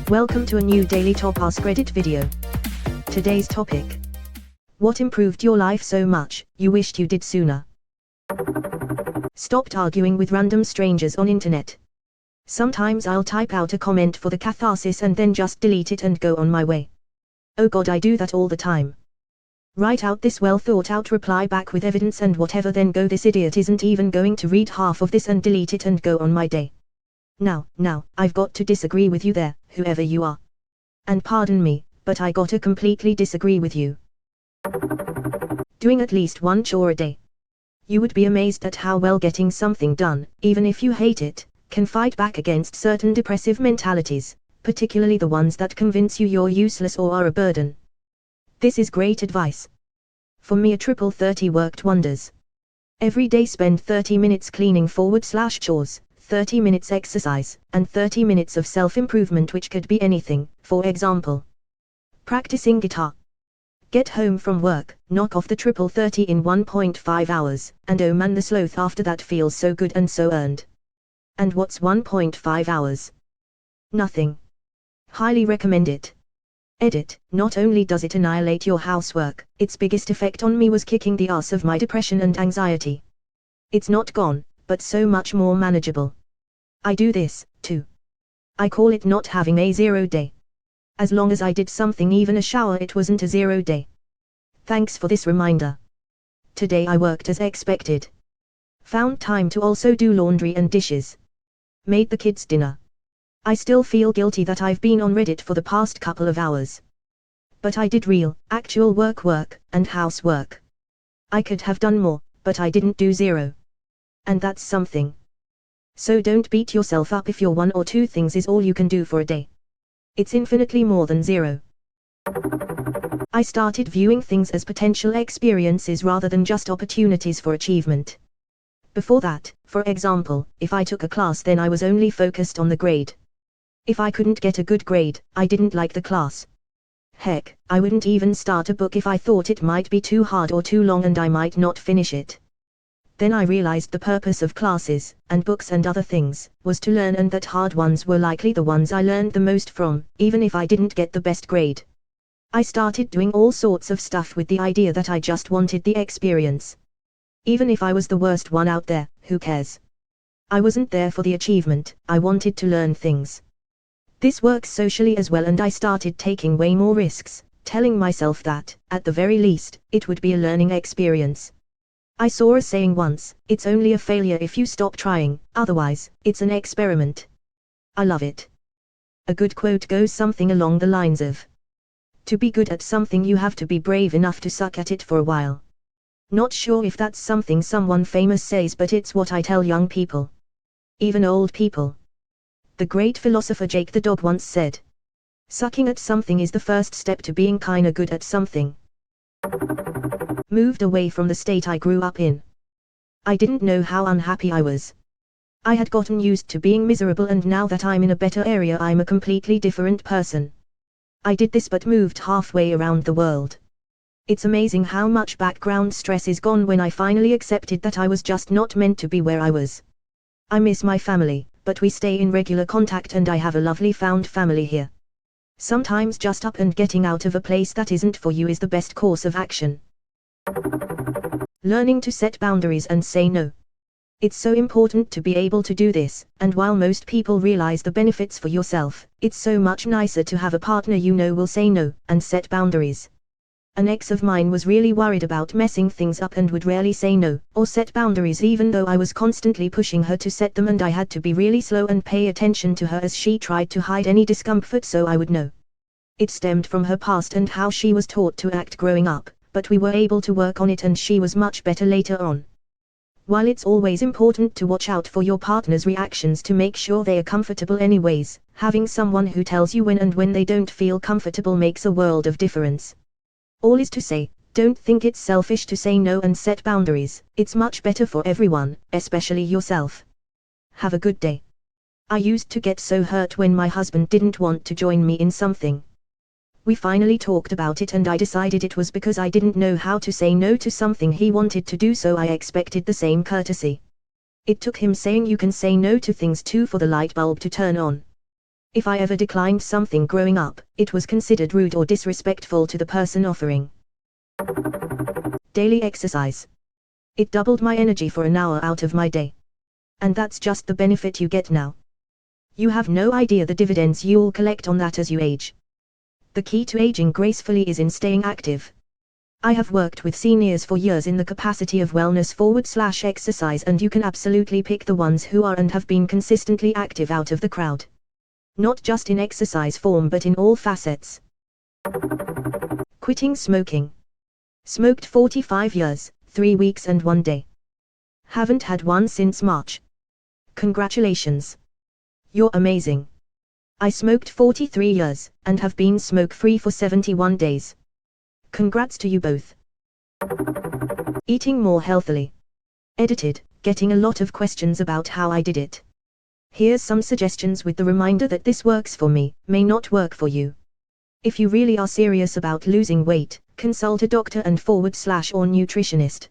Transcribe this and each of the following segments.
Welcome to a new daily top Askreddit video. Today's topic: what improved your life so much, you wished you did sooner? Stopped arguing with random strangers on internet. Sometimes I'll type out a comment for the catharsis and then just delete it and go on my way. Oh god, I do that all the time. Write out this well thought out reply back with evidence and whatever, then go, this idiot isn't even going to read half of this, and delete it and go on my day. Now, I've got to disagree with you there, whoever you are. And pardon me, but I gotta completely disagree with you. Doing at least one chore a day. You would be amazed at how well getting something done, even if you hate it, can fight back against certain depressive mentalities, particularly the ones that convince you you're useless or are a burden. This is great advice. For me, a triple 30 worked wonders. Every day spend 30 minutes cleaning / chores, 30 minutes exercise, and 30 minutes of self-improvement, which could be anything. For example, practicing guitar. Get home from work, knock off the triple 30 in 1.5 hours, and oh man, the sloth after that feels so good and so earned. And what's 1.5 hours? Nothing. Highly recommend it. Edit: not only does it annihilate your housework, its biggest effect on me was kicking the ass of my depression and anxiety. It's not gone, but so much more manageable. I do this, too. I call it not having a 0 day. As long as I did something, even a shower, it wasn't a 0 day. Thanks for this reminder. Today I worked as expected. Found time to also do laundry and dishes. Made the kids dinner. I still feel guilty that I've been on Reddit for the past couple of hours. But I did real, actual work, and housework. I could have done more, but I didn't do 0. And that's something. So don't beat yourself up if your 1 or 2 things is all you can do for a day. It's infinitely more than 0. I started viewing things as potential experiences rather than just opportunities for achievement. Before that, for example, if I took a class, then I was only focused on the grade. If I couldn't get a good grade, I didn't like the class. Heck, I wouldn't even start a book if I thought it might be too hard or too long and I might not finish it. Then I realized the purpose of classes, and books and other things, was to learn, and that hard ones were likely the ones I learned the most from, even if I didn't get the best grade. I started doing all sorts of stuff with the idea that I just wanted the experience. Even if I was the worst one out there, who cares? I wasn't there for the achievement, I wanted to learn things. This works socially as well, and I started taking way more risks, telling myself that, at the very least, it would be a learning experience. I saw a saying once: it's only a failure if you stop trying, otherwise, it's an experiment. I love it. A good quote goes something along the lines of, to be good at something you have to be brave enough to suck at it for a while. Not sure if that's something someone famous says, but it's what I tell young people. Even old people. The great philosopher Jake the Dog once said, sucking at something is the first step to being kinda good at something. Moved away from the state I grew up in. I didn't know how unhappy I was. I had gotten used to being miserable, and now that I'm in a better area, I'm a completely different person. I did this but moved halfway around the world. It's amazing how much background stress is gone when I finally accepted that I was just not meant to be where I was. I miss my family, but we stay in regular contact, and I have a lovely found family here. Sometimes just up and getting out of a place that isn't for you is the best course of action. Learning to set boundaries and say no. It's so important to be able to do this, and while most people realize the benefits for yourself, it's so much nicer to have a partner you know will say no, and set boundaries. An ex of mine was really worried about messing things up and would rarely say no, or set boundaries, even though I was constantly pushing her to set them, and I had to be really slow and pay attention to her as she tried to hide any discomfort so I would know. It stemmed from her past and how she was taught to act growing up, but we were able to work on it and she was much better later on. While it's always important to watch out for your partner's reactions to make sure they are comfortable anyways, having someone who tells you when and when they don't feel comfortable makes a world of difference. All is to say, don't think it's selfish to say no and set boundaries. It's much better for everyone, especially yourself. Have a good day. I used to get so hurt when my husband didn't want to join me in something. We finally talked about it and I decided it was because I didn't know how to say no to something he wanted to do, so I expected the same courtesy. It took him saying you can say no to things too for the light bulb to turn on. If I ever declined something growing up, it was considered rude or disrespectful to the person offering. Daily exercise. It doubled my energy for an hour out of my day. And that's just the benefit you get now. You have no idea the dividends you'll collect on that as you age. The key to aging gracefully is in staying active. I have worked with seniors for years in the capacity of wellness/exercise, and you can absolutely pick the ones who are and have been consistently active out of the crowd. Not just in exercise form but in all facets. Quitting smoking. Smoked 45 years, 3 weeks and 1 day. Haven't had one since March. Congratulations. You're amazing. I smoked 43 years, and have been smoke-free for 71 days. Congrats to you both. Eating more healthily. Edited, getting a lot of questions about how I did it. Here's some suggestions with the reminder that this works for me, may not work for you. If you really are serious about losing weight, consult a doctor and / or nutritionist.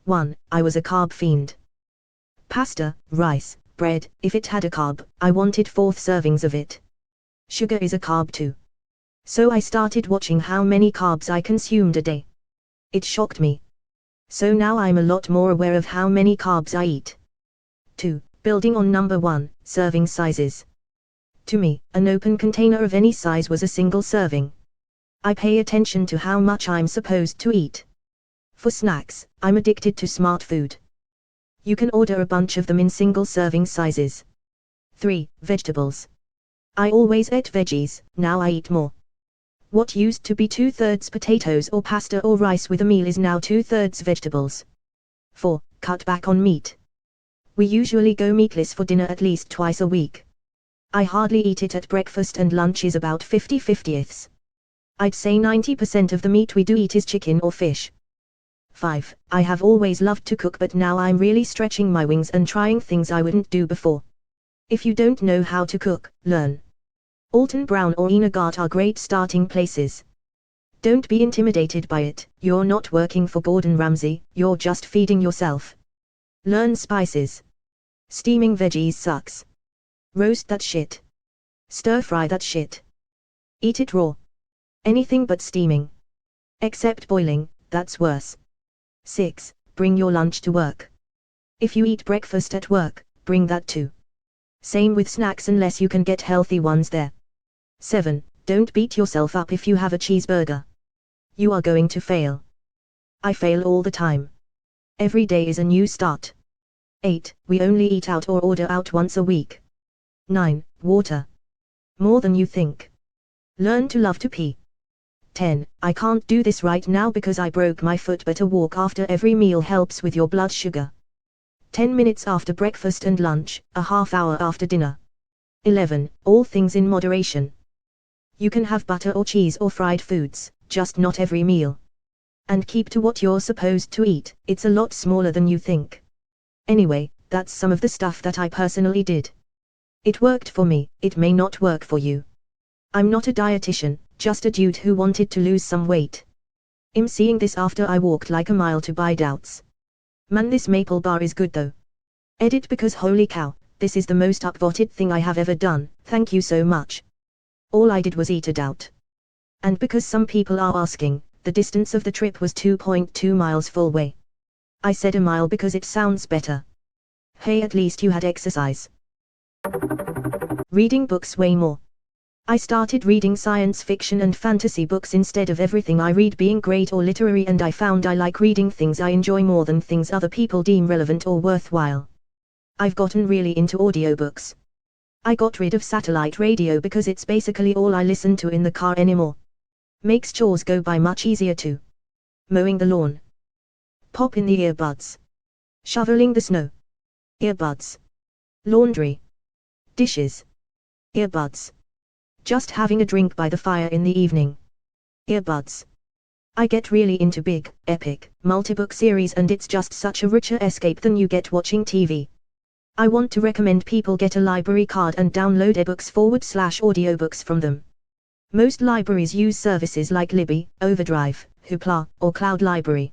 1. I was a carb fiend. Pasta, rice, bread, if it had a carb, I wanted 4 servings of it. Sugar is a carb too. So I started watching how many carbs I consumed a day. It shocked me. So now I'm a lot more aware of how many carbs I eat. 2. Building on number 1, serving sizes. To me, an open container of any size was a single serving. I pay attention to how much I'm supposed to eat. For snacks, I'm addicted to smart food. You can order a bunch of them in single serving sizes. 3. Vegetables. I always ate veggies, now I eat more. What used to be 2/3 potatoes or pasta or rice with a meal is now 2/3 vegetables. 4. Cut back on meat. We usually go meatless for dinner at least twice a week. I hardly eat it at breakfast, and lunch is about 50/50. I'd say 90% of the meat we do eat is chicken or fish. 5. I have always loved to cook, but now I'm really stretching my wings and trying things I wouldn't do before. If you don't know how to cook, learn. Alton Brown or Enagart are great starting places. Don't be intimidated by it, you're not working for Gordon Ramsay, you're just feeding yourself. Learn spices. Steaming veggies sucks. Roast that shit. Stir fry that shit. Eat it raw. Anything but steaming. Except boiling, that's worse. 6. Bring your lunch to work. If you eat breakfast at work, bring that too. Same with snacks unless you can get healthy ones there. 7. Don't beat yourself up if you have a cheeseburger. You are going to fail. I fail all the time. Every day is a new start. 8. We only eat out or order out once a week. 9. Water. More than you think. Learn to love to pee. 10. I can't do this right now because I broke my foot, but a walk after every meal helps with your blood sugar. 10 minutes after breakfast and lunch, a half hour after dinner. 11. All things in moderation. You can have butter or cheese or fried foods, just not every meal. And keep to what you're supposed to eat, it's a lot smaller than you think. Anyway, that's some of the stuff that I personally did. It worked for me, it may not work for you. I'm not a dietitian, just a dude who wanted to lose some weight. I'm seeing this after I walked like a mile to buy doubts. Man, this maple bar is good though. Edit because holy cow, this is the most upvoted thing I have ever done, thank you so much. All I did was eat a doubt. And because some people are asking, the distance of the trip was 2.2 miles full way. I said a mile because it sounds better. Hey, at least you had exercise. Reading books way more. I started reading science fiction and fantasy books instead of everything I read being great or literary, and I found I like reading things I enjoy more than things other people deem relevant or worthwhile. I've gotten really into audiobooks. I got rid of satellite radio because it's basically all I listen to in the car anymore. Makes chores go by much easier too. Mowing the lawn. Pop in the earbuds. Shoveling the snow. Earbuds. Laundry. Dishes. Earbuds. Just having a drink by the fire in the evening. Earbuds. I get really into big, epic, multi-book series, and it's just such a richer escape than you get watching TV. I want to recommend people get a library card and download ebooks/audiobooks from them. Most libraries use services like Libby, Overdrive, Hoopla, or Cloud Library.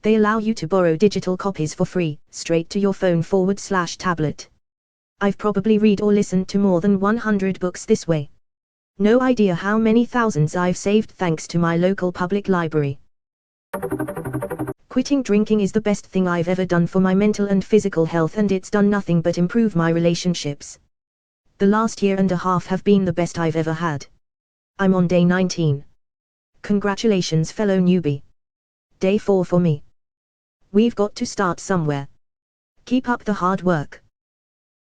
They allow you to borrow digital copies for free, straight to your phone/tablet. I've probably read or listened to more than 100 books this way. No idea how many thousands I've saved thanks to my local public library. Quitting drinking is the best thing I've ever done for my mental and physical health, and it's done nothing but improve my relationships. The last year and a half have been the best I've ever had. I'm on day 19. Congratulations, fellow newbie. Day 4 for me. We've got to start somewhere. Keep up the hard work.